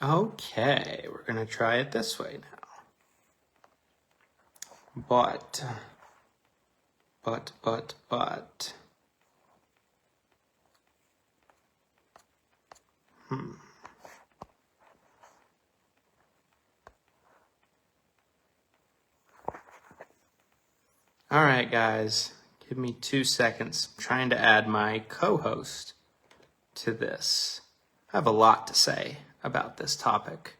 Okay, we're going to try it this way now. But. All right, guys, give me 2 seconds. I'm trying to add my co-host to this. I have a lot to say about this topic.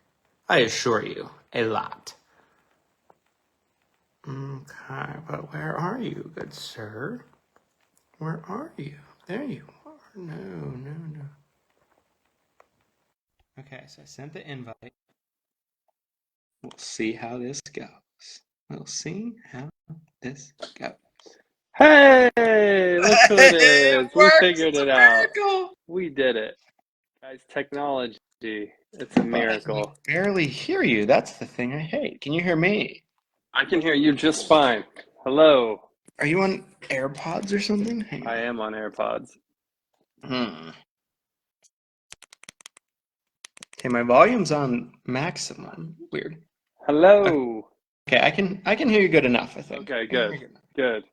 I assure you, a lot. Okay, but where are you, good sir? Where are you? There you are. No. Okay, so I sent the invite. We'll see how this goes. Hey, look who it is. We Works. figured It's a it out. miracle. We did it. Guys, technology. It's a miracle. I can barely hear you. That's the thing I hate. Can you hear me? I can hear you just fine. Hello. Are you on Airpods or something? Hang on. I am on Airpods. Okay, my volume's on maximum. Weird. Hello. Okay, I can hear you good enough, I think. Okay, good.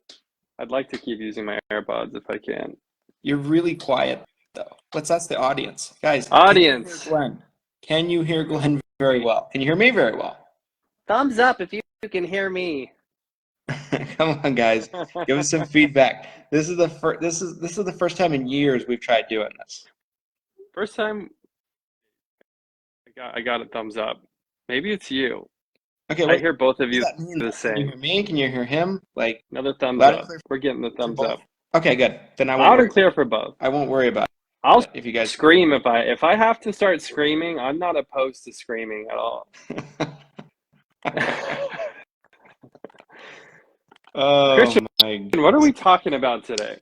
I'd like to keep using my Airpods if I can. You're really quiet, though. That's the audience. Guys, Audience. Can you hear Glenn very well? Can you hear me very well? Thumbs up if you can hear me. Come on, guys. Give us some feedback. This is the first time in years we've tried doing this. First time I got a thumbs up. Maybe it's you. Okay, I hear both of you the same. Can you hear me? Can you hear him? Like another thumbs up. We're getting the thumbs up. Okay, good. Then I won't. Loud and clear for both. I won't worry about it. I'll if you guys scream if I have to start screaming. I'm not opposed to screaming at all. Christian, what are we talking about today?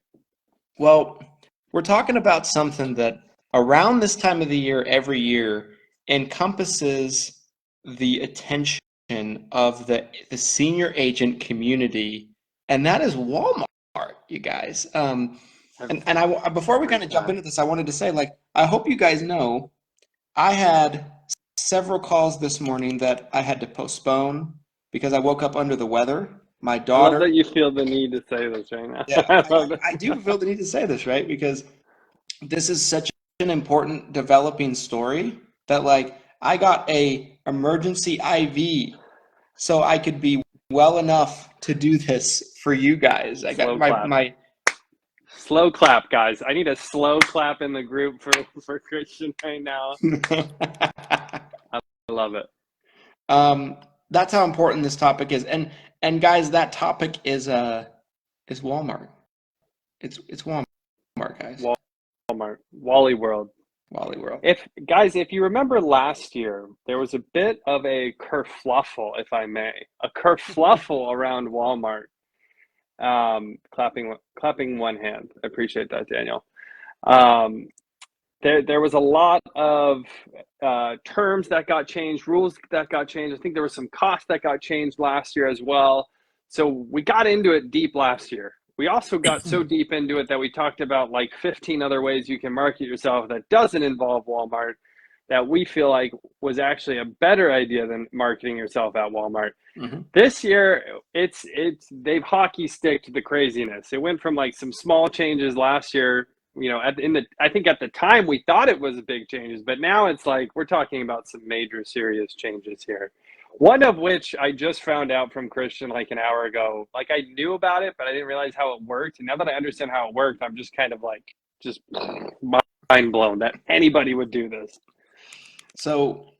Well, we're talking about something that around this time of the year, every year, encompasses the attention of the senior agent community, and that is Walmart, you guys. And I before we kind of jump into this, I wanted to say, like, I hope you guys know, I had several calls this morning that I had to postpone because I woke up under the weather. My daughter. I love that you feel the need to say this right now. Yeah, I do feel the need to say this, right? Because this is such an important developing story that, like, I got a emergency IV so I could be well enough to do this for you guys. I got my slow clap, guys. I need a slow clap in the group for Christian right now. I love it. That's how important this topic is, and guys, that topic is Walmart. It's Walmart, guys. Walmart, Wally World. If you remember last year, there was a bit of a kerfluffle, if I may, around Walmart. Clapping one hand. I appreciate that, Daniel. There was a lot of terms that got changed, rules that got changed. I think there was some costs that got changed last year as well. So we got into it deep last year. We also got so deep into it that we talked about like 15 other ways you can market yourself that doesn't involve Walmart, that we feel like was actually a better idea than marketing yourself at Walmart. Mm-hmm. This year, they've hockey sticked the craziness. It went from like some small changes last year. You know, I think at the time we thought it was big changes, but now it's like we're talking about some major serious changes here. One of which I just found out from Christian like an hour ago. Like, I knew about it, but I didn't realize how it worked. And now that I understand how it worked, I'm just kind of like just mind blown that anybody would do this. So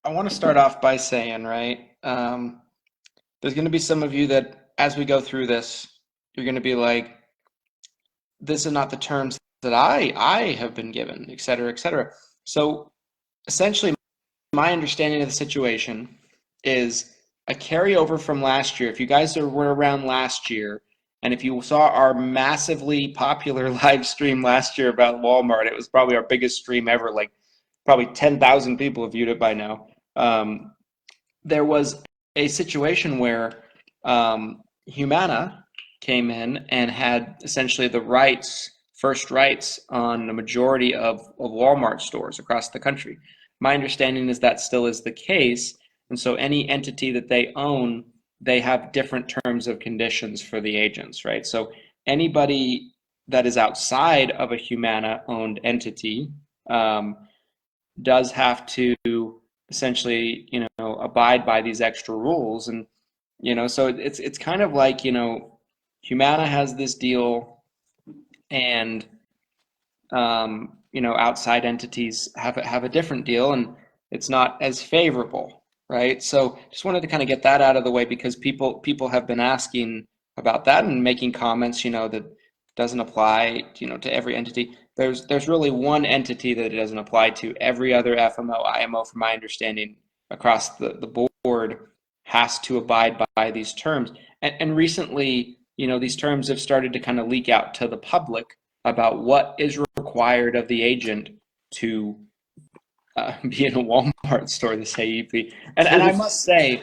I want to start off by saying, right, there's going to be some of you that as we go through this, you're going to be like, this is not the terms that I have been given, et cetera, et cetera. So essentially, my understanding of the situation is a carryover from last year. If you guys were around last year, and if you saw our massively popular live stream last year about Walmart, it was probably our biggest stream ever. Like, probably 10,000 people have viewed it by now. There was a situation where Humana came in and had essentially the first rights on the majority of Walmart stores across the country. My understanding is that still is the case. And so any entity that they own, they have different terms of conditions for the agents, right? So anybody that is outside of a Humana-owned entity does have to essentially, abide by these extra rules. And, so it's kind of like, Humana has this deal and, outside entities have a different deal, and it's not as favorable, right? So just wanted to kind of get that out of the way because people have been asking about that and making comments, that doesn't apply, to every entity. There's really one entity that it doesn't apply to. Every other FMO, IMO, from my understanding, across the board has to abide by these terms. And recently, these terms have started to kind of leak out to the public about what is required of the agent to be in a Walmart store, this AEP. And I must say,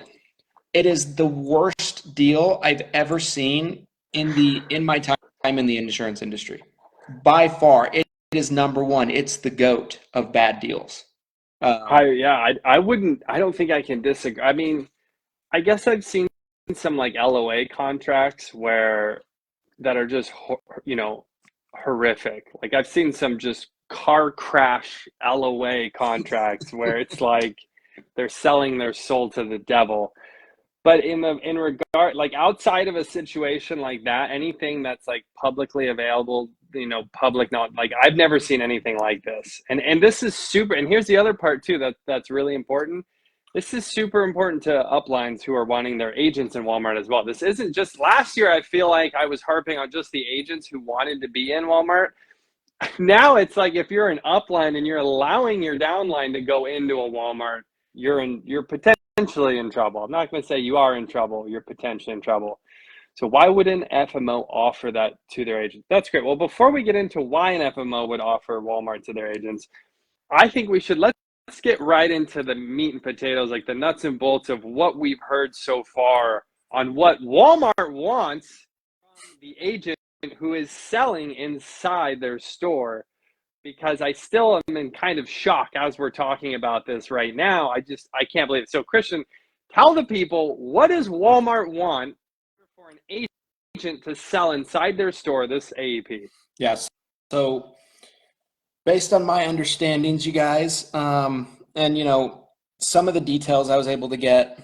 it is the worst deal I've ever seen in my time in the insurance industry. By far, it is number one. It's the GOAT of bad deals. I don't think I can disagree. I mean, I guess I've seen some like LOA contracts that are just, horrific. Like I've seen some just car crash LOA contracts where it's like they're selling their soul to the devil. But in regard, like outside of a situation like that, anything that's like publicly available, public, not like I've never seen anything like this. And this is super. And here's the other part too that's really important. This is super important to uplines who are wanting their agents in Walmart as well. This isn't just last year. I feel like I was harping on just the agents who wanted to be in Walmart. Now it's like if you're an upline and you're allowing your downline to go into a Walmart, you're potentially in trouble. I'm not going to say you are in trouble. You're potentially in trouble. So why would an FMO offer that to their agents? That's great. Well, before we get into why an FMO would offer Walmart to their agents, I think let's get right into the meat and potatoes, like the nuts and bolts of what we've heard so far on what Walmart wants from the agent who is selling inside their store. Because I still am in kind of shock as we're talking about this right now. I can't believe it. So Christian, tell the people, what does Walmart want for an agent to sell inside their store this AEP? Yes. So based on my understandings, you guys, and some of the details I was able to get,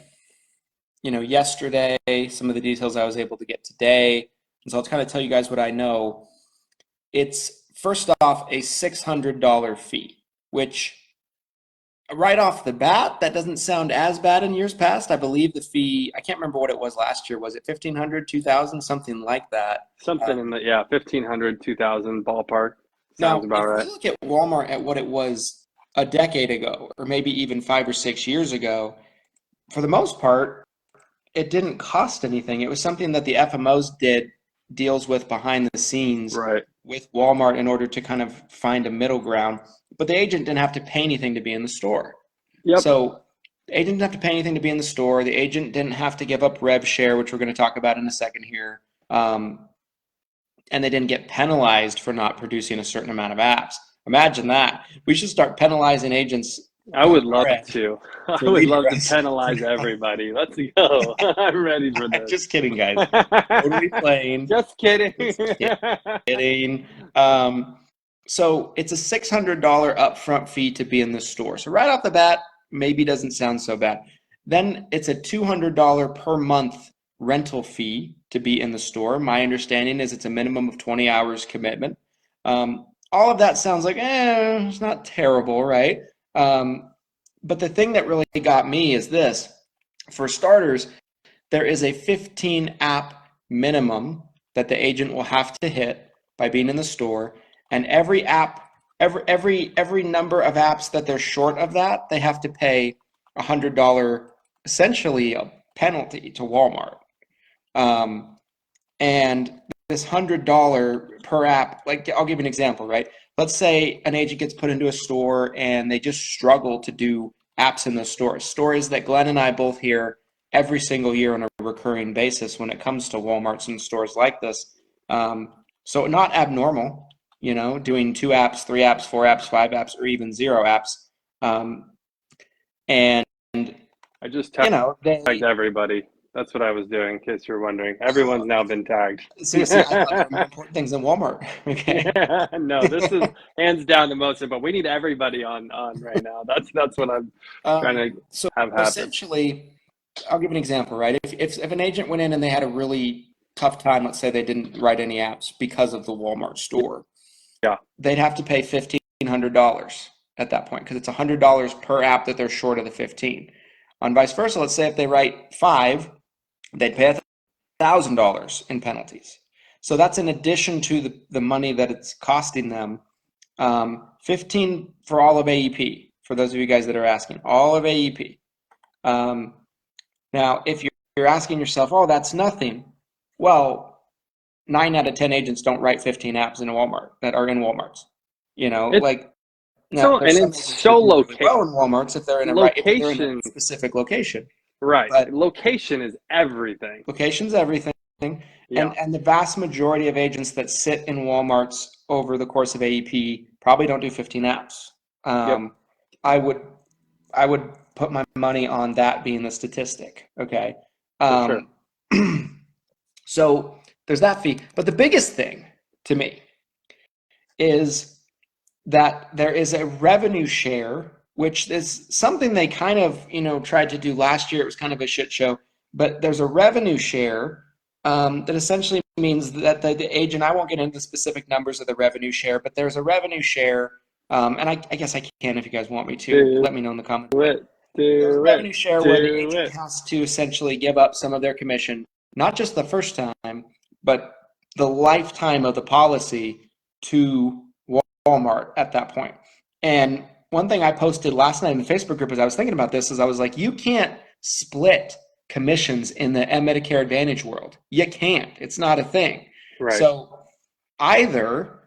yesterday, some of the details I was able to get today. And so I'll kind of tell you guys what I know. It's first off a $600 fee, which right off the bat, that doesn't sound as bad in years past. I believe the fee, I can't remember what it was last year. Was it $1,500, $2,000, something like that? Something in the, $1,500, $2,000 ballpark. Sounds about right. If you look at Walmart at what it was a decade ago, or maybe even 5 or 6 years ago, for the most part, it didn't cost anything. It was something that the FMOs did deals with behind the scenes with Walmart in order to kind of find a middle ground. But the agent didn't have to pay anything to be in the store. Yep. So the agent didn't have to pay anything to be in the store. The agent didn't have to give up rev share, which we're going to talk about in a second here. And they didn't get penalized for not producing a certain amount of apps. Imagine that. We should start penalizing agents. I would love to. I would love to penalize everybody. Let's go. I'm ready for this. Just kidding, guys. Totally playing. Just kidding. Kidding. So it's a $600 upfront fee to be in the store. So right off the bat, maybe doesn't sound so bad. Then it's a $200 per month rental fee to be in the store. My understanding is it's a minimum of 20 hours commitment. All of that sounds like, it's not terrible, right? But the thing that really got me is this. For starters, there is a 15 app minimum that the agent will have to hit by being in the store. And every app, every number of apps that they're short of that, they have to pay $100, essentially a penalty to Walmart. And this $100 per app, like I'll give you an example, right? Let's say an agent gets put into a store and they just struggle to do apps in those stores. Stories that Glenn and I both hear every single year on a recurring basis when it comes to Walmarts and stores like this. So not abnormal, doing 2 apps, 3 apps, 4 apps, 5 apps, or even 0 apps. And, I just you know, tagged everybody. That's what I was doing, in case you're wondering. Everyone's now been tagged. see, I thought there were more important things than Walmart. Okay. Yeah, no, this is hands down the most, but we need everybody on right now. That's what I'm trying to So have happen. essentially, I'll give an example, right? If an agent went in and they had a really tough time, let's say they didn't write any apps because of the Walmart store, Yeah. they'd have to pay $1,500 at that point because it's $100 per app that they're short of the 15. On vice versa, let's say if they write 5, they'd pay $1,000 in penalties. So that's in addition to the money that it's costing them. 15 for all of AEP, for those of you guys that are asking, all of AEP. Now, if you're asking yourself, oh, that's nothing. Well, 9 out of 10 agents don't write 15 apps in a Walmart that are in Walmarts. You know, So, and it's so located. Well, in Walmarts if they're in a specific location. Right. But location is everything. Location's everything. Yeah. And the vast majority of agents that sit in Walmarts over the course of AEP probably don't do 15 apps. Yep. I would put my money on that being the statistic. Okay. For sure. So there's that fee. But the biggest thing to me is that there is a revenue share, which is something they kind of, tried to do last year. It was kind of a shit show. But there's a revenue share that essentially means that the agent, I won't get into the specific numbers of the revenue share, but there's a revenue share, and I guess I can if you guys want me to. Let me know in the comments. There's a revenue share where the agent has to essentially give up some of their commission, not just the first time, but the lifetime of the policy to Walmart at that point. And one thing I posted last night in the Facebook group as I was thinking about this is I was like, you can't split commissions in the Medicare Advantage world. You can't. It's not a thing. Right. So either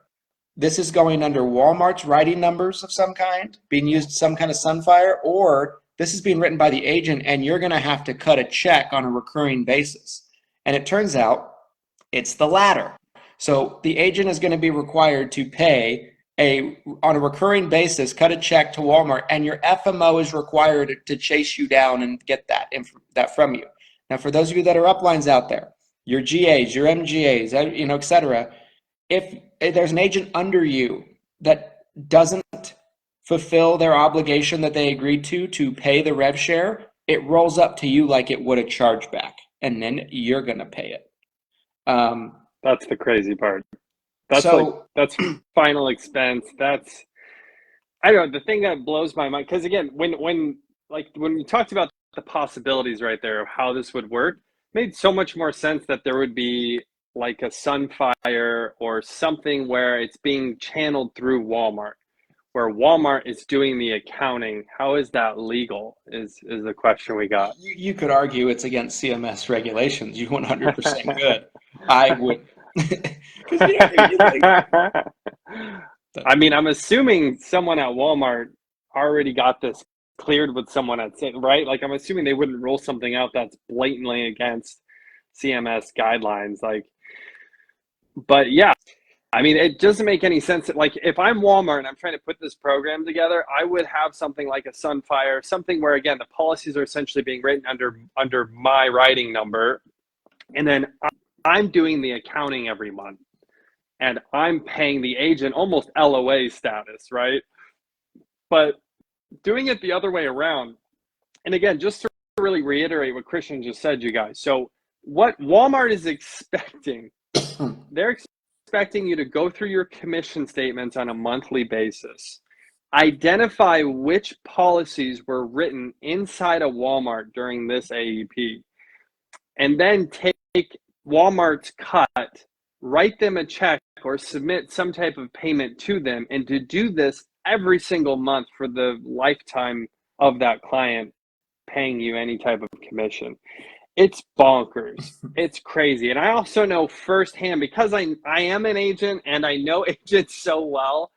this is going under Walmart's writing numbers of some kind, being used some kind of Sunfire, or this is being written by the agent and you're going to have to cut a check on a recurring basis. And it turns out it's the latter. So the agent is going to be required to pay on a recurring basis, cut a check to Walmart, and your FMO is required to chase you down and get that from you. Now, for those of you that are uplines out there, your GAs, your MGAs, et cetera, if there's an agent under you that doesn't fulfill their obligation that they agreed to pay the rev share, it rolls up to you like it would a chargeback, and then you're going to pay it. That's the crazy part. That's final expense. I don't know, the thing that blows my mind, because again, when we talked about the possibilities right there of how this would work, it made so much more sense that there would be like a Sunfire or something where it's being channeled through Walmart, where Walmart is doing the accounting. How is that legal is the question we got. You could argue it's against CMS regulations. You 100% could. I would. I mean, I'm assuming someone at Walmart already got this cleared with someone at, right? Like, I'm assuming they wouldn't roll something out that's blatantly against CMS guidelines. Like, but yeah, I mean, it doesn't make any sense. Like, if I'm Walmart and I'm trying to put this program together, I would have something like a Sunfire, something where, again, the policies are essentially being written under my writing number. And then I'm doing the accounting every month. And I'm paying the agent almost LOA status, right? But doing it the other way around, and again, just to really reiterate what Christian just said, you guys. So what Walmart is expecting, they're expecting you to go through your commission statements on a monthly basis, identify which policies were written inside of Walmart during this AEP, and then take Walmart's cut, write them a check or submit some type of payment to them, and to do this every single month for the lifetime of that client paying you any type of commission. It's bonkers. It's crazy. And I also know firsthand, because I am an agent and I know agents so well,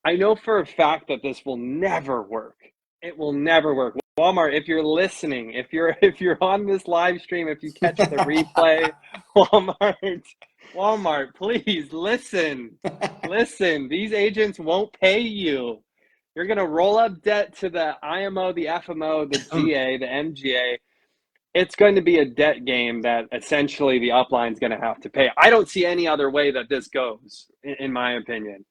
I know for a fact that this will never work. It will never work. Walmart, if you're listening, if you're on this live stream, if you catch the replay, Walmart, please listen. Listen, these agents won't pay you. You're going to roll up debt to the IMO, the FMO, the GA, the MGA. It's going to be a debt game that essentially the upline is going to have to pay. I don't see any other way that this goes, in my opinion.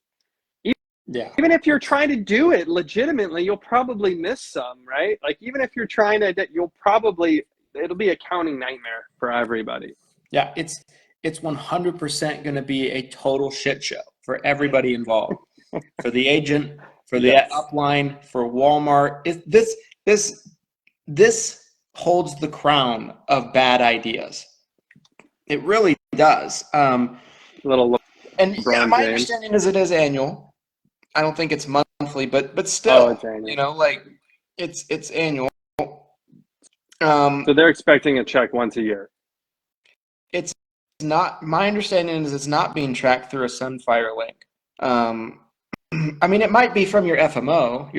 Even if you're trying to do it legitimately, you'll probably miss some, right? Like, even if you're trying to, it'll be accounting nightmare for everybody. Yeah, it's 100% going to be a total shit show for everybody involved, for the agent, for the upline, for Walmart. This holds the crown of bad ideas. It really does. My understanding is it is annual. I don't think it's monthly, but still, it's annual. You know, like it's annual. So they're expecting a check once a year. It's not. My understanding is it's not being tracked through a Sunfire link. I mean, it might be from your FMO.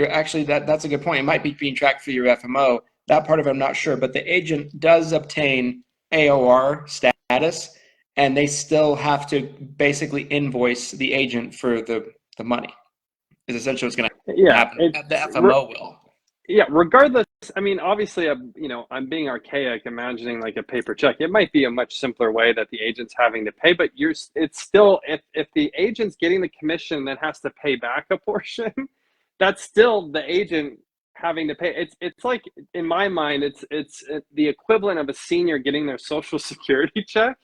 That's a good point. It might be being tracked through your FMO. That part of it, I'm not sure, but the agent does obtain AOR status, and they still have to basically invoice the agent for the money. Is essentially what's going to happen. The FMO will. Yeah, regardless, I mean, obviously, I'm being archaic, imagining like a paper check. It might be a much simpler way that the agent's having to pay, but it's still, if the agent's getting the commission that has to pay back a portion, that's still the agent having to pay. It's like, in my mind, it's the equivalent of a senior getting their Social Security check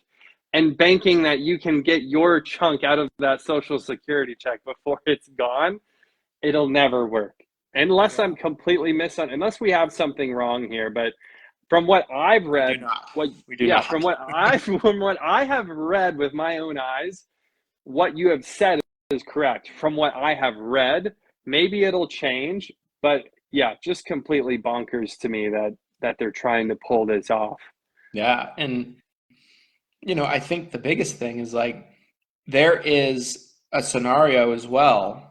and banking that you can get your chunk out of that Social Security check before it's gone. It'll never work. Unless I'm completely unless we have something wrong here, but from what I've read, from what I have read with my own eyes, what you have said is correct. From what I have read, maybe it'll change, but yeah, just completely bonkers to me that they're trying to pull this off. Yeah, and I think the biggest thing is like there is a scenario as well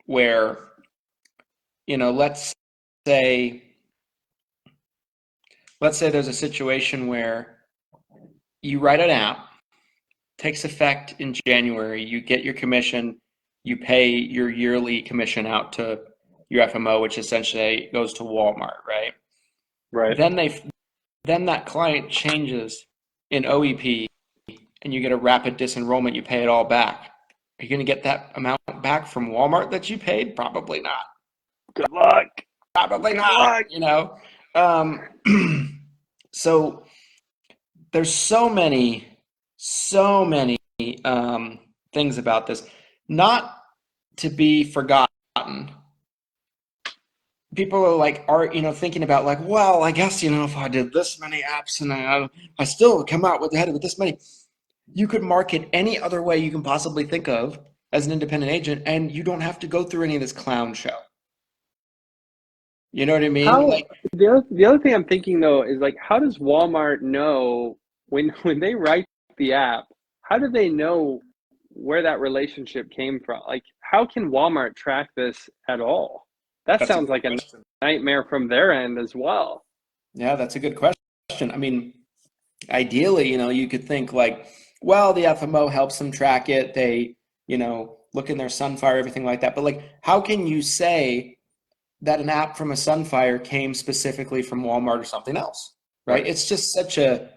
where let's say there's a situation where you write an app, takes effect in January, you get your commission, you pay your yearly commission out to your FMO, which essentially goes to Walmart, right? Right. Then that client changes in OEP and you get a rapid disenrollment, you pay it all back. Are you going to get that amount back from Walmart that you paid? Probably not. Good luck. Probably not. So there's so many things about this, not to be forgotten. People are thinking about like, well, I guess if I did this many apps and I still come out with this many. You could market any other way you can possibly think of as an independent agent, and you don't have to go through any of this clown show. You know what I mean? The other thing I'm thinking though is like, how does Walmart know when they write the app? How do they know where that relationship came from? Like, how can Walmart track this at all? That sounds like a nightmare from their end as well. Yeah, that's a good question. I mean, ideally, you could think like, well, the FMO helps them track it. They, look in their Sunfire, everything like that. But like, how can you say that an app from a Sunfire came specifically from Walmart or something else, right? It's just such a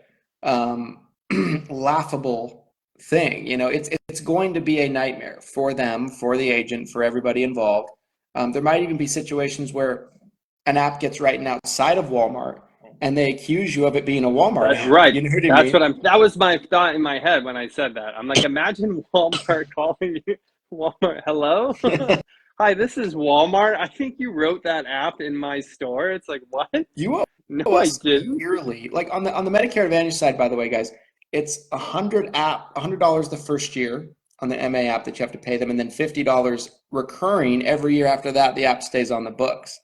laughable thing. It's going to be a nightmare for them, for the agent, for everybody involved. There might even be situations where an app gets written outside of Walmart and they accuse you of it being a Walmart app. Right. You know what I mean? That was my thought in my head when I said that. I'm like, imagine Walmart calling you. Walmart, hello? Hi, this is Walmart. I think you wrote that app in my store. It's like, what? No, I didn't. Yearly. Like on the Medicare Advantage side, by the way, guys, it's $100 the first year on the MA app that you have to pay them, and then $50 recurring every year after that. The app stays on the books.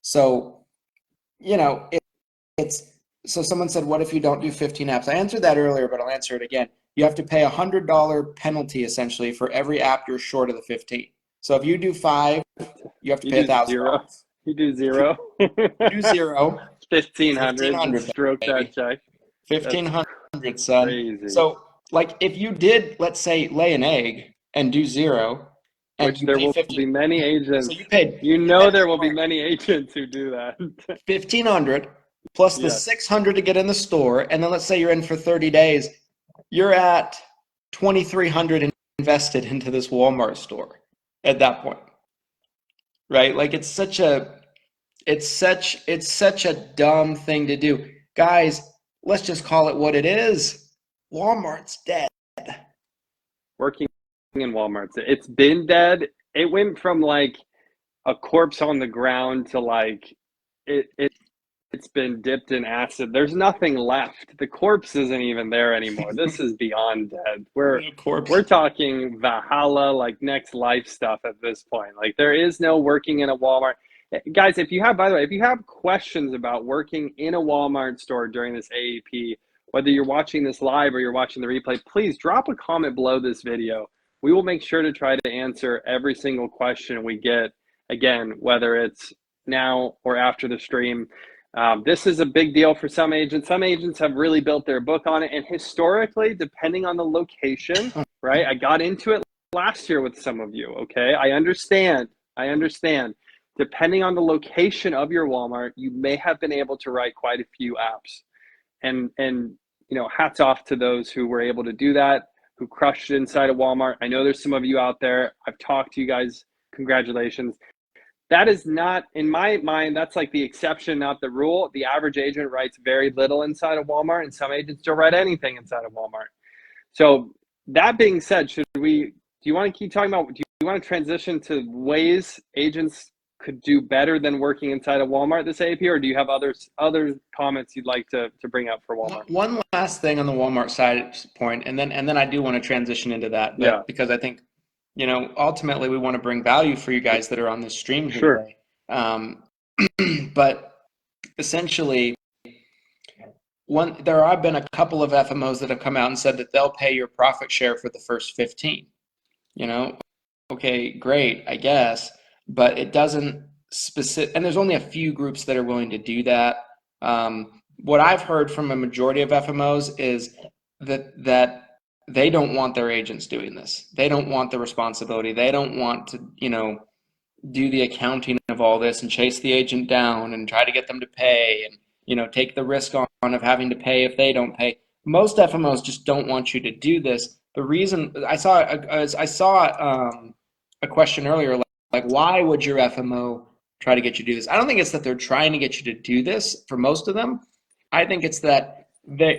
So, so someone said, what if you don't do 15 apps? I answered that earlier, but I'll answer it again. You have to pay a $100 penalty essentially for every app you're short of the 15. So if you do 5, you have to pay $1,000. You do 0. You do 0. 1,500. Stroke baby. That check. 1,500, son. Crazy. So like if you did, let's say, lay an egg and do 0, and Which you there pay will 50. be many So agents. you paid. You You know paid there will be many agents who do that. 1,500 plus the Yes. 600 to get in the store, and then let's say you're in for 30 days. You're at 2,300 invested into this Walmart store at that point, right? Like it's such a dumb thing to do. Guys, let's just call it what it is. Walmart's dead. Working in Walmart, it's been dead. It went from like a corpse on the ground to like it's been dipped in acid. There's nothing left. The corpse isn't even there anymore. This is beyond dead. We're talking Valhalla, like next life stuff at this point. Like there is no working in a Walmart. Guys, if you have, by the way, if you have questions about working in a Walmart store during this AEP, whether you're watching this live or you're watching the replay, please drop a comment below this video. We will make sure to try to answer every single question we get, again, whether it's now or after the stream. This is a big deal for some agents. Some agents have really built their book on it. And historically, depending on the location, right? I got into it last year with some of you, okay? I understand. Depending on the location of your Walmart, you may have been able to write quite a few apps. And you know, hats off to those who were able to do that, who crushed it inside of Walmart. I know there's some of you out there. I've talked to you guys. Congratulations. That is not, in my mind, that's like the exception, not the rule. The average agent writes very little inside of Walmart, and some agents don't write anything inside of Walmart. So that being said, do you want to keep talking about, do you want to transition to ways agents could do better than working inside of Walmart this AEP, or do you have other comments you'd like to bring up for Walmart? One last thing on the Walmart side point, and then I do want to transition into that, but Yeah. because I think, you know, ultimately we want to bring value for you guys that are on this stream here Sure. today. But essentially, there have been a couple of FMOs that have come out and said that they'll pay your profit share for the first 15. You know, okay, great, I guess, but it doesn't and there's only a few groups that are willing to do that. What I've heard from a majority of FMOs is that they don't want their agents doing this. They don't want the responsibility. They don't want to, you know, do the accounting of all this and chase the agent down and try to get them to pay and, you know, take the risk on of having to pay if they don't pay. Most FMOs just don't want you to do this. The reason I saw a question earlier, like why would your FMO try to get you to do this? I don't think it's that they're trying to get you to do this for most of them. I think it's that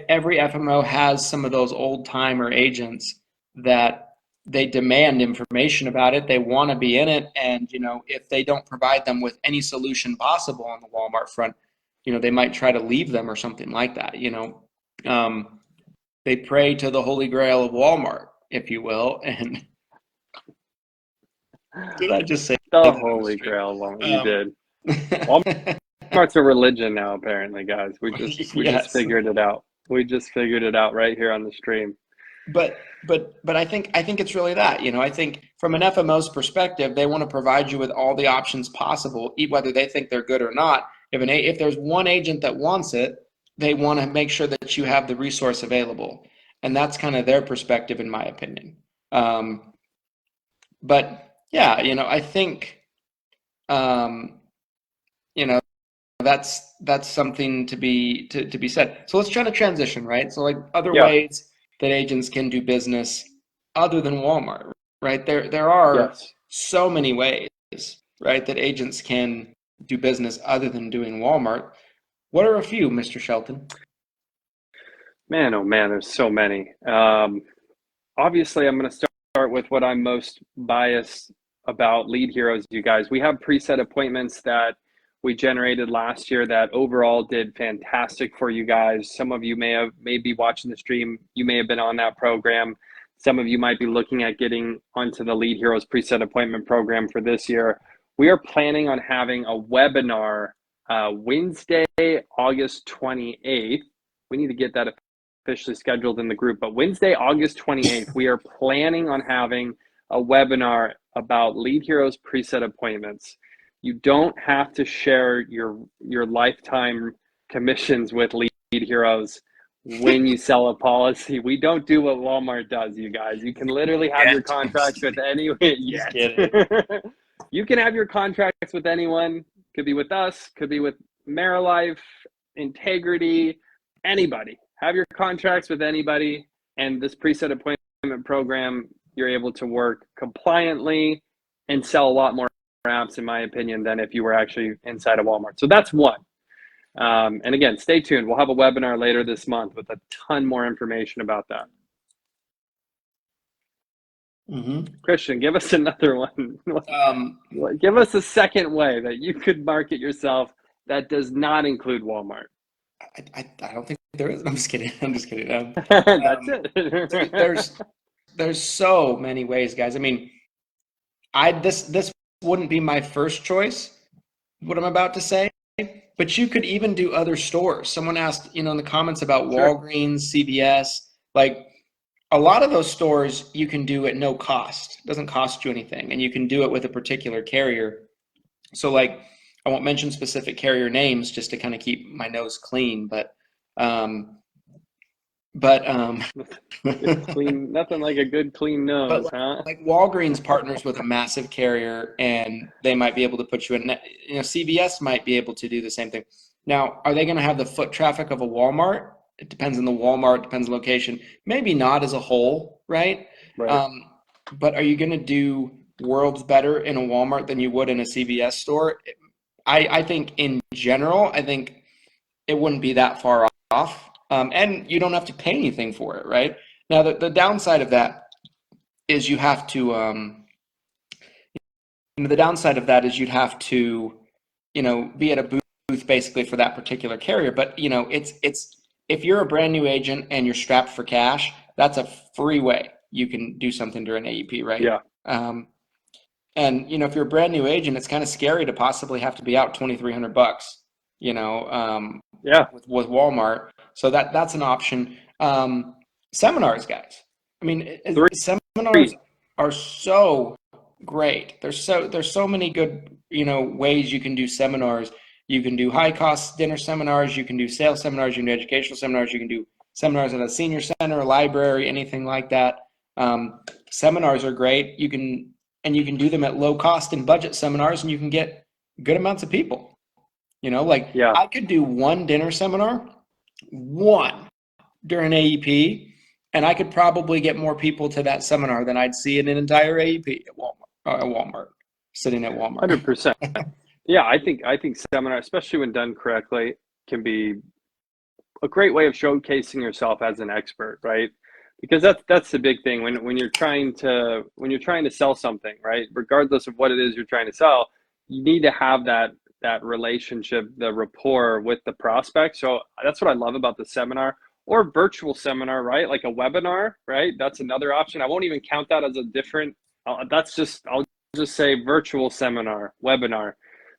every FMO has some of those old timer agents that they demand information about it. They want to be in it. And, you know, if they don't provide them with any solution possible on the Walmart front, you know, they might try to leave them or something like that. You know, they pray to the Holy Grail of Walmart, if you will. And did I just say the that Holy Grail? You did. Walmart's a religion now, apparently, guys. We just figured it out. We just figured it out right here on the stream. But I think it's really that, you know, I think from an FMO's perspective, they want to provide you with all the options possible, whether they think they're good or not. If there's one agent that wants it, they want to make sure that you have the resource available. And that's kind of their perspective, in my opinion. But yeah, you know, I think, you know, that's something to be said. So let's try to transition, right? So like other ways that agents can do business other than Walmart, right? There are so many ways, right, that agents can do business other than doing Walmart. What are a few, Mr. Shelton? Man, oh man, there's so many. Obviously, I'm going to start with what I'm most biased about Lead Heroes, you guys. We have preset appointments that we generated last year that overall did fantastic for you guys. Some of you may be watching the stream. You may have been on that program. Some of you might be looking at getting onto the Lead Heroes preset appointment program for this year. We are planning on having a webinar Wednesday, August 28th. We need to get that officially scheduled in the group, but Wednesday, August 28th, we are planning on having a webinar about Lead Heroes preset appointments. You don't have to share your lifetime commissions with Lead Heroes. when you sell a policy. We don't do what Walmart does, you guys. You can literally have your contracts with anyone. Yes. You can have your contracts with anyone. Could be with us, could be with AmeriLife, Integrity, anybody. Have your contracts with anybody. And this preset appointment program, you're able to work compliantly and sell a lot more apps, in my opinion, than if you were actually inside of Walmart. So that's one. And again, stay tuned. We'll have a webinar later this month with a ton more information about that. Christian, give us another one. Give us a second way that you could market yourself that does not include Walmart. I don't think there is. I'm just kidding. That's it. There's so many ways, guys. I mean, this wouldn't be my first choice, what I'm about to say, but you could even do other stores. Someone asked, in the comments about Walgreens, CVS, like a lot of those stores you can do at no cost. It doesn't cost you anything, and you can do it with a particular carrier. So like, I won't mention specific carrier names just to kind of keep my nose clean, but clean, nothing like a good clean nose, huh? Like Walgreens partners with a massive carrier, and they might be able to put you in. CVS might be able to do the same thing. Now, are they going to have the foot traffic of a Walmart? It depends on the Walmart, depends on the location. Maybe not as a whole, right? But are you going to do worlds better in a Walmart than you would in a CVS store? I think in general, I think it wouldn't be that far off. And you don't have to pay anything for it, right? Now, the downside of that is you have to, the downside of that is you'd have to, be at a booth basically for that particular carrier. But, it's if you're a brand new agent and you're strapped for cash, that's a free way you can do something during AEP, right? Yeah. And, if you're a brand new agent, it's kind of scary to possibly have to be out $2,300, with Walmart. So that's an option. Seminars, guys. I mean, seminars are so great. There's so many good, ways you can do seminars. You can do high cost dinner seminars. You can do sales seminars. You can do educational seminars. You can do seminars at a senior center, a library, anything like that. Seminars are great. You can do them at low cost and budget seminars, and you can get good amounts of people. I could do one dinner seminar, during AEP, and I could probably get more people to that seminar than I'd see in an entire AEP at Walmart, sitting at Walmart. 100%. Yeah, I think seminar, especially when done correctly, can be a great way of showcasing yourself as an expert, right? Because that's the big thing when you're trying to sell something, right? Regardless of what it is you're trying to sell, you need to have that relationship, the rapport with the prospect. So that's what I love about the seminar or virtual seminar, right? Like a webinar, right? That's another option. I won't even count that as a different, I'll just say virtual seminar, webinar.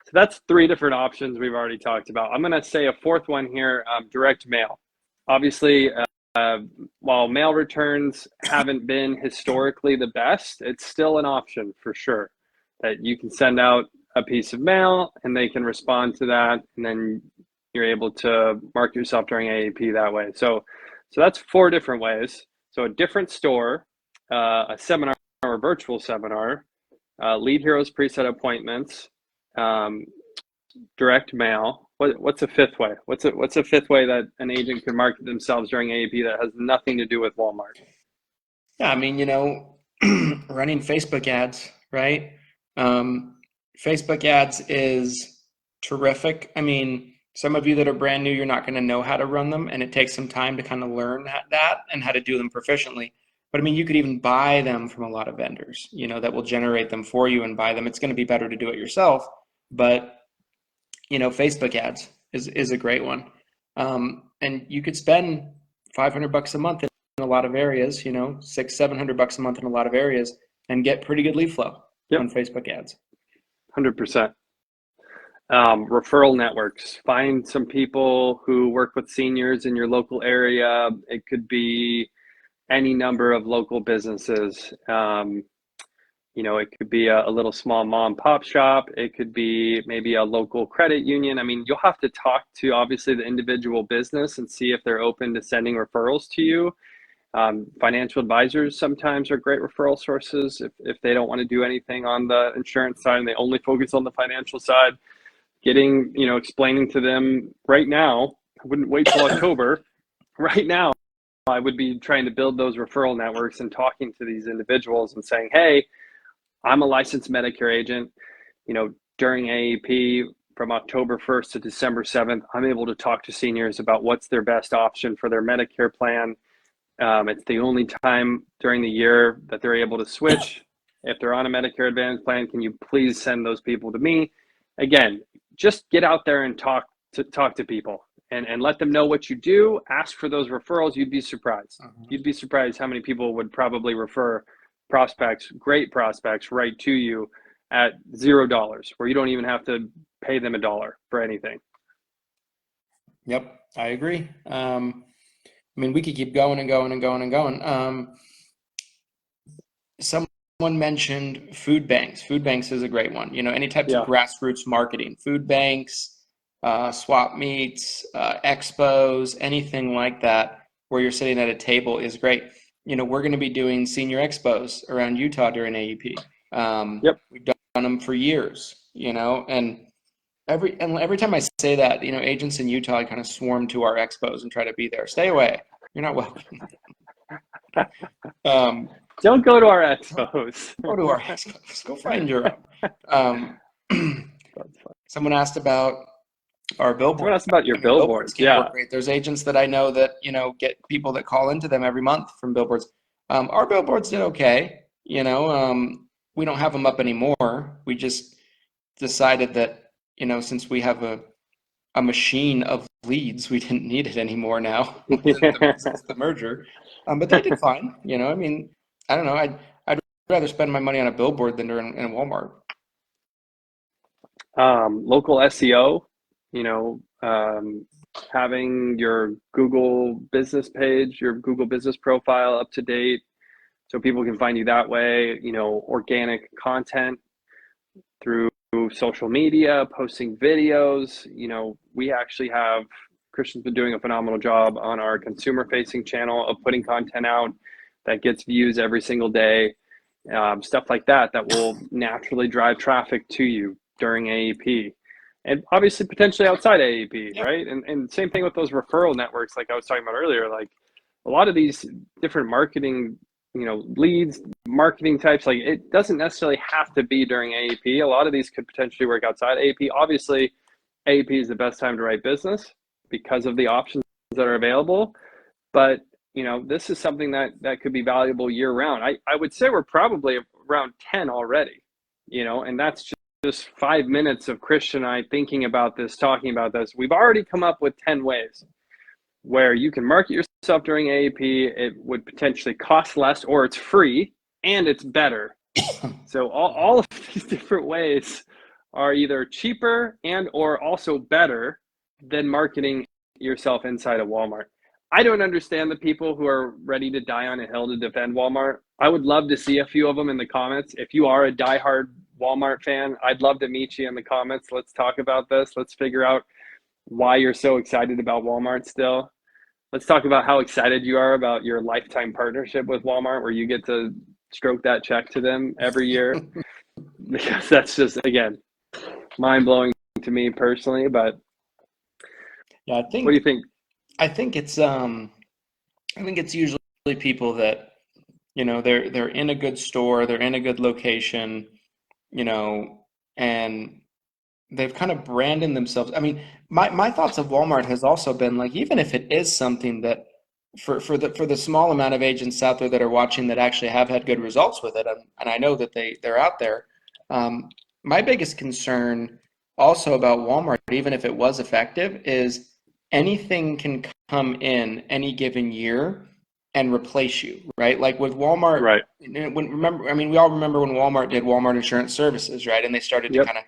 So that's 3 different options we've already talked about. I'm going to say a 4th one here, direct mail. Obviously, while mail returns haven't been historically the best, it's still an option for sure that you can send out a piece of mail and they can respond to that, and then you're able to market yourself during AEP that way. So that's 4 different ways. So a different store, a seminar or a virtual seminar, Lead Heroes preset appointments, direct mail. What's a 5th way? What's a 5th way that an agent can market themselves during AEP that has nothing to do with Walmart? Yeah, I mean, running Facebook ads, right? Facebook ads is terrific. I mean, some of you that are brand new, you're not going to know how to run them, and it takes some time to kind of learn that and how to do them proficiently. But I mean, you could even buy them from a lot of vendors, that will generate them for you and buy them. It's going to be better to do it yourself, but Facebook ads is a great one. And you could spend $500 a month in a lot of areas, $600-700 a month in a lot of areas, and get pretty good lead flow on Facebook ads. 100%. Referral networks. Find some people who work with seniors in your local area. It could be any number of local businesses. It could be a little small mom and pop shop. It could be maybe a local credit union. I mean, you'll have to talk to obviously the individual business and see if they're open to sending referrals to you. Financial advisors sometimes are great referral sources if they don't want to do anything on the insurance side and they only focus on the financial side. Explaining to them right now, I wouldn't wait till October. Right now, I would be trying to build those referral networks and talking to these individuals and saying, hey, I'm a licensed Medicare agent. During AEP from October 1st to December 7th, I'm able to talk to seniors about what's their best option for their Medicare plan. It's the only time during the year that they're able to switch. If they're on a Medicare Advantage plan, can you please send those people to me? Again, just get out there and talk to people and let them know what you do. Ask for those referrals. You'd be surprised. You'd be surprised how many people would probably refer great prospects right to you at $0, where you don't even have to pay them $1 for anything. Yep, I agree. We could keep going and going and going and going. Someone mentioned food banks. Food banks is a great one. Any types of grassroots marketing, food banks, swap meets, expos, anything like that, where you're sitting at a table is great. We're going to be doing senior expos around Utah during AEP. We've done them for years, and every time I say that, agents in Utah kind of swarm to our expos and try to be there. Stay away. You're not welcome. Don't go to our expos. Go to our expos. Go find your own. Someone asked about our billboards. Someone asked about your billboards. Work great. There's agents that I know that, get people that call into them every month from billboards. Our billboards did okay. We don't have them up anymore. We just decided that, since we have a machine of leads, we didn't need it anymore now since the merger. But they did fine. I don't know. I'd rather spend my money on a billboard than in a Walmart. Local SEO, having your Google business page, your Google business profile up to date so people can find you that way, organic content through social media, posting videos. We actually have, Christian's been doing a phenomenal job on our consumer facing channel of putting content out that gets views every single day, stuff like that will naturally drive traffic to you during AEP. And obviously potentially outside AEP, right? And same thing with those referral networks, like I was talking about earlier, like a lot of these different marketing, leads, marketing types, like it doesn't necessarily have to be during AEP. A lot of these could potentially work outside AEP. Obviously, AEP is the best time to write business because of the options that are available. But, this is something that could be valuable year round. I would say we're probably around 10 already, and that's just 5 minutes of Christian and I thinking about this, talking about this. We've already come up with 10 ways where you can market yourself during AEP. It would potentially cost less, or it's free and it's better. So all of these different ways are either cheaper and or also better than marketing yourself inside of Walmart. I don't understand the people who are ready to die on a hill to defend Walmart. I would love to see a few of them in the comments. If you are a diehard Walmart fan, I'd love to meet you in the comments. Let's talk about this. Let's figure out why you're so excited about Walmart still. Let's talk about how excited you are about your lifetime partnership with Walmart, where you get to stroke that check to them every year. Because that's just, again, mind-blowing to me personally. But yeah, what do you think? I think it's usually people that, they're in a good store, they're in a good location, and they've kind of branded themselves. My thoughts of Walmart has also been like, even if it is something that for the small amount of agents out there that are watching that actually have had good results with it, and I know that they're out there. My biggest concern also about Walmart, even if it was effective, is anything can come in any given year and replace you, right? Like with Walmart, right? We all remember when Walmart did Walmart Insurance Services, right? And they started to kind of,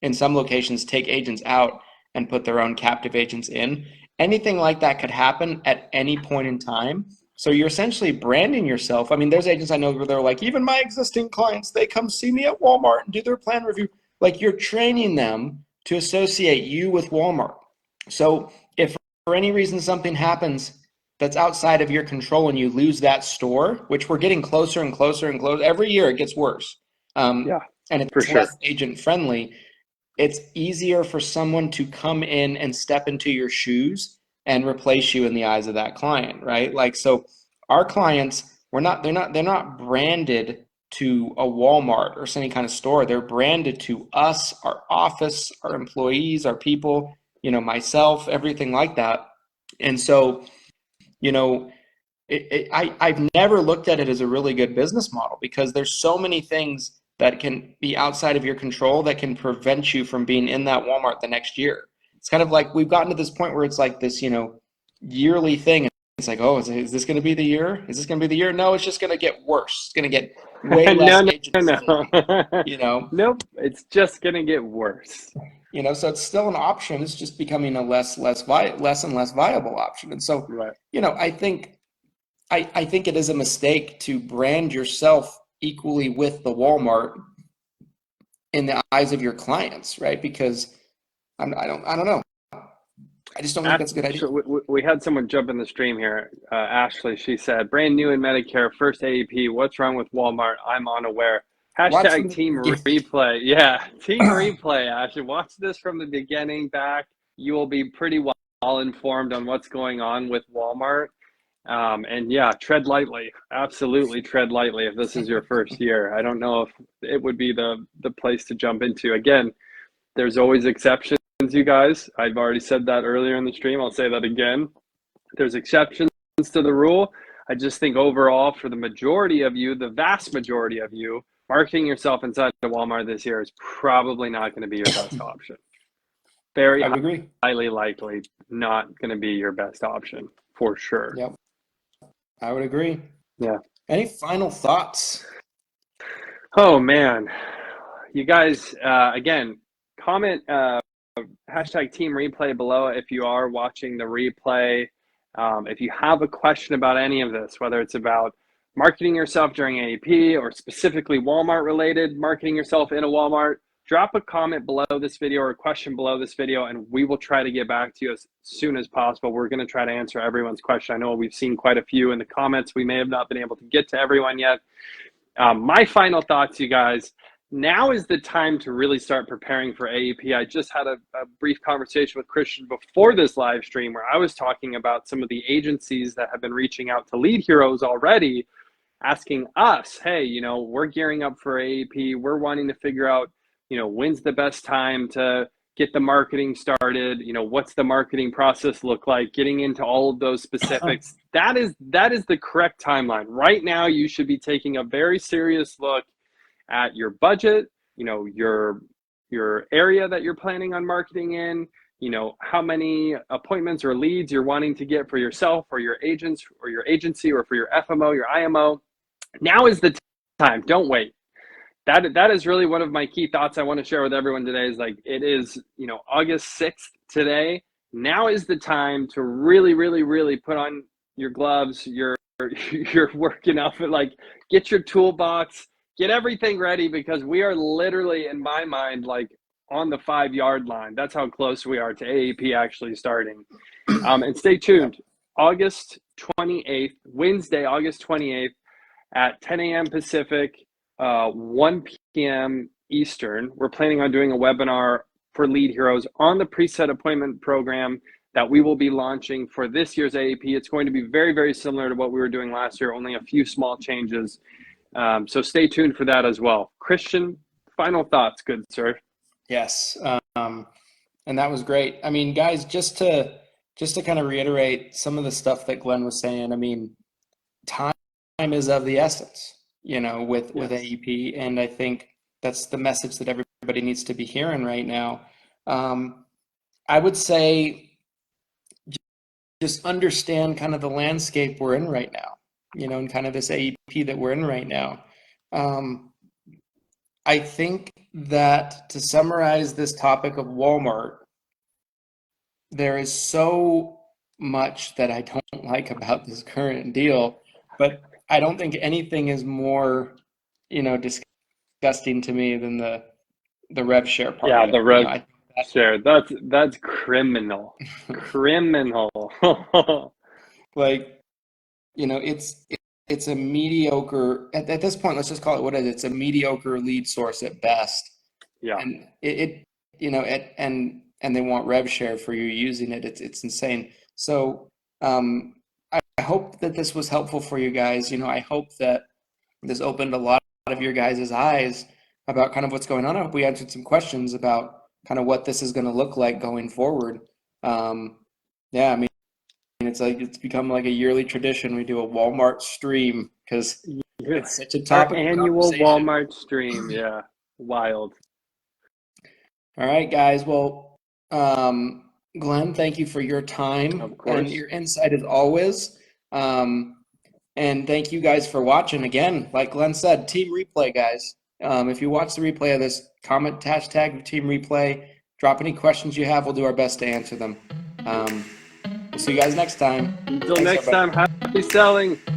in some locations, take agents out and put their own captive agents in. Anything like that could happen at any point in time. So you're essentially branding yourself. I mean, there's agents I know where they're like, even my existing clients, they come see me at Walmart and do their plan review. Like, you're training them to associate you with Walmart. So if for any reason something happens that's outside of your control and you lose that store, which we're getting closer and closer and closer, every year it gets worse. Yeah, And for it's sure. less agent friendly. It's easier for someone to come in and step into your shoes and replace you in the eyes of that client, right? Like, so our clients, they're not branded to a Walmart or any kind of store. They're branded to us, our office, our employees, our people, myself, everything like that. And so, I've never looked at it as a really good business model, because there's so many things that can be outside of your control that can prevent you from being in that Walmart the next year. It's kind of like we've gotten to this point where it's like this, yearly thing. It's like, oh, is this going to be the year? Is this going to be the year? No, it's just going to get worse. It's going to get way less agent friendly, Nope, it's just going to get worse. So it's still an option. It's just becoming a less and less viable option. And so, right. I think it is a mistake to brand yourself equally with the Walmart in the eyes of your clients, right? Because I don't know. I just don't think that's a good idea. We had someone jump in the stream here. Ashley, she said, brand new in Medicare, first AEP. What's wrong with Walmart? I'm unaware. Hashtag team replay. Yeah, team replay, Ashley. Watch this from the beginning back. You will be pretty well informed on what's going on with Walmart. And yeah, tread lightly. Absolutely tread lightly if this is your first year. I don't know if it would be the place to jump into. Again, there's always exceptions, you guys. I've already said that earlier in the stream. I'll say that again. There's exceptions to the rule. I just think overall, for the majority of you, the vast majority of you, marketing yourself inside the Walmart this year is probably not going to be your best option. Very highly likely not going to be your best option, for sure. Yep. I would agree. Yeah. Any final thoughts? Oh, man. You guys, again, comment hashtag team replay below if you are watching the replay. If you have a question about any of this, whether it's about marketing yourself during AEP or specifically Walmart related, marketing yourself in a Walmart, drop a comment below this video or a question below this video, and we will try to get back to you as soon as possible. We're going to try to answer everyone's question. I know we've seen quite a few in the comments. We may have not been able to get to everyone yet. My final thoughts, you guys, now is the time to really start preparing for AEP. I just had a brief conversation with Christian before this live stream where I was talking about some of the agencies that have been reaching out to lead heroes already, asking us, hey, we're gearing up for AEP. We're wanting to figure out, when's the best time to get the marketing started? What's the marketing process look like? Getting into all of those specifics. That is the correct timeline. Right now, you should be taking a very serious look at your budget, your area that you're planning on marketing in, how many appointments or leads you're wanting to get for yourself or your agents or your agency or for your FMO, your IMO. Now is the time. Don't wait. That is really one of my key thoughts I want to share with everyone today is like, it is, August 6th today. Now is the time to really, really, really put on your gloves, your working outfit, like get your toolbox, get everything ready, because we are literally, in my mind, like on the 5-yard line. That's how close we are to AEP actually starting. And stay tuned. August 28th, Wednesday, August 28th at 10 a.m. Pacific, 1 p.m. Eastern. We're planning on doing a webinar for lead heroes on the preset appointment program that we will be launching for this year's AEP. It's going to be very, very similar to what we were doing last year, only a few small changes. So stay tuned for that as well. Christian, final thoughts, good sir. Yes, and that was great. I mean, guys, just to kind of reiterate some of the stuff that Glenn was saying. I mean, time is of the essence, with AEP, and I think that's the message that everybody needs to be hearing right now. I would say just understand kind of the landscape we're in right now, and kind of this AEP that we're in right now. I think that to summarize this topic of Walmart, there is so much that I don't like about this current deal, but I don't think anything is more, disgusting to me than the rev share part Yeah, of the it. rev I think that, share. That's criminal. Criminal. like, it's a mediocre at this point. Let's just call it what it is. It's a mediocre lead source at best, Yeah. and and they want rev share for you using it. It's insane. So I hope that this was helpful for you guys. I hope that this opened a lot of your guys' eyes about kind of what's going on. I hope we answered some questions about kind of what this is going to look like going forward. Yeah, I mean, it's like it's become like a yearly tradition. We do a Walmart stream because it's such a Our topic of annual conversation. Walmart stream. Yeah. Wild. All right, guys. Well, Glenn, thank you for your time Of and course. your insight as always. And thank you guys for watching. Again, like Glenn said, team replay, guys. If you watch the replay of this, comment hashtag team replay. Drop any questions you have. We'll do our best to answer them. We'll see you guys next time. Until Thanks, next everybody. time, happy selling.